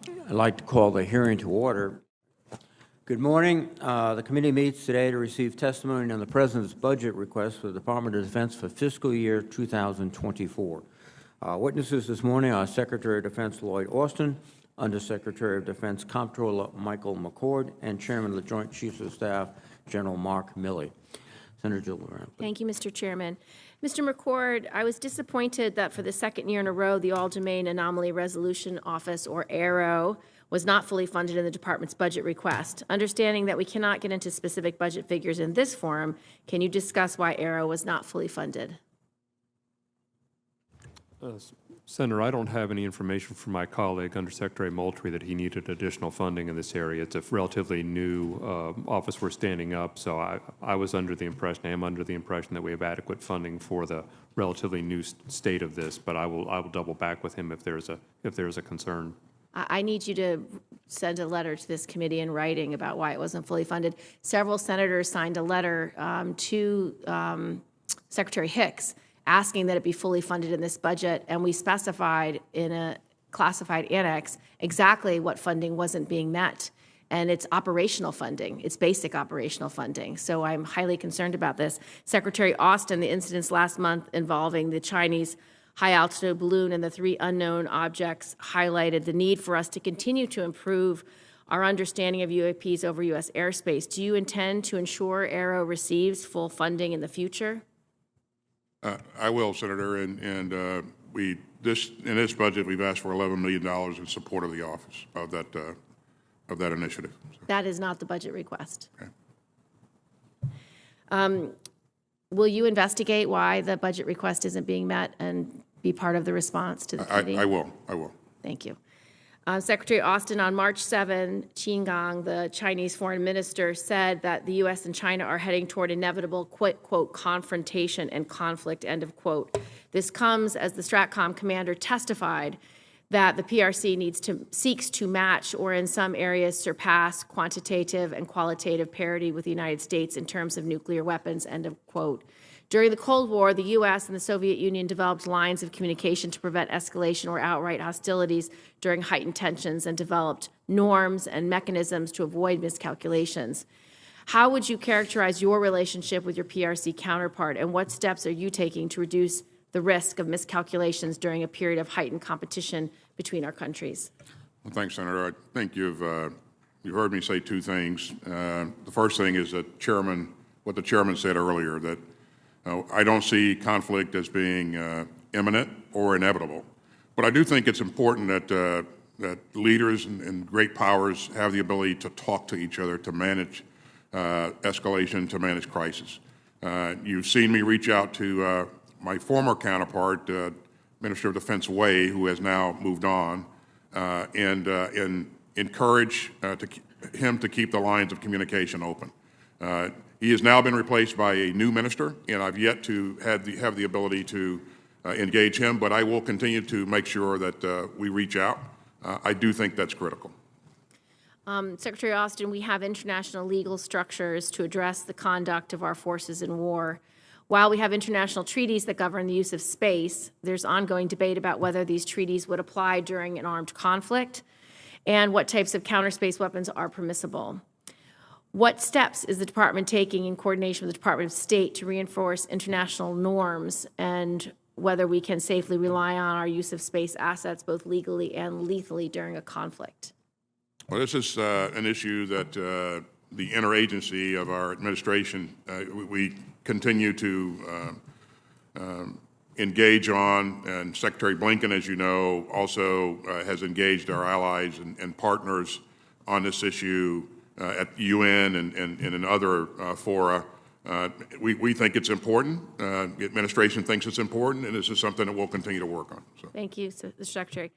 I'd like to call the hearing to order. Good morning. The committee meets today to receive testimony on the President's budget request for the Department of Defense for fiscal year 2024. Witnesses this morning are Secretary of Defense Lloyd Austin, Undersecretary of Defense Comptroller Michael McCord, and Chairman of the Joint Chiefs of Staff, General Mark Milley. Senator Gillibrand. Thank you, Mr. Chairman. Mr. McCord, I was disappointed that for the second year in a row, the All-Domain Anomaly Resolution Office, or AARO, was not fully funded in the department's budget request. Understanding that we cannot get into specific budget figures in this forum, can you discuss why AARO was not fully funded? Senator, I don't have any information from my colleague, Undersecretary Moultrie, that he needed additional funding in this area. It's a relatively new office we're standing up, so I was under the impression, I am under the impression that we have adequate funding for the relatively new state of this, but I will double back with him if there's a concern. I need you to send a letter to this committee in writing about why it wasn't fully funded. Several senators signed a letter to Secretary Hicks asking that it be fully funded in this budget, and we specified in a classified annex exactly what funding wasn't being met. And it's operational funding. It's basic operational funding. So I'm highly concerned about this. Secretary Austin, the incidents last month involving the Chinese high-altitude balloon and the 3 unknown objects highlighted the need for us to continue to improve our understanding of UAPs over U.S. airspace. Do you intend to ensure AARO receives full funding in the future? I will, Senator, and in this budget we've asked for $11 million in support of the office of that initiative. So. That is not the budget request. Okay. Will you investigate why the budget request isn't being met and be part of the response to the committee? I will. Thank you. Secretary Austin, on March 7, Qin Gang, the Chinese foreign minister, said that the U.S. and China are heading toward inevitable, quote, confrontation and conflict, end of quote. This comes as the STRATCOM commander testified that the PRC seeks to match or in some areas surpass quantitative and qualitative parity with the United States in terms of nuclear weapons, end of quote. During the Cold War, the U.S. and the Soviet Union developed lines of communication to prevent escalation or outright hostilities during heightened tensions and developed norms and mechanisms to avoid miscalculations. How would you characterize your relationship with your PRC counterpart, and what steps are you taking to reduce the risk of miscalculations during a period of heightened competition between our countries? Well, thanks, Senator. I think you've heard me say 2 things. The first thing is that what the chairman said earlier, that I don't see conflict as being imminent or inevitable. But I do think it's important that leaders and great powers have the ability to talk to each other, to manage escalation, to manage crisis. You've seen me reach out to my former counterpart, Minister of Defense Wei, who has now moved on, and encourage him to keep the lines of communication open. He has now been replaced by a new minister, and I've yet to have the ability to engage him, but I will continue to make sure that we reach out. I do think that's critical. Secretary Austin, we have international legal structures to address the conduct of our forces in war. While we have international treaties that govern the use of space, there's ongoing debate about whether these treaties would apply during an armed conflict and what types of counter-space weapons are permissible. What steps is the department taking in coordination with the Department of State to reinforce international norms and whether we can safely rely on our use of space assets both legally and lethally during a conflict? Well, this is an issue that the interagency of our administration, we continue to engage on, and Secretary Blinken, as you know, also has engaged our allies and partners on this issue at the UN and in other fora. We think it's important. The administration thinks it's important, and this is something that we'll continue to work on. So. Thank you, Mr. Secretary.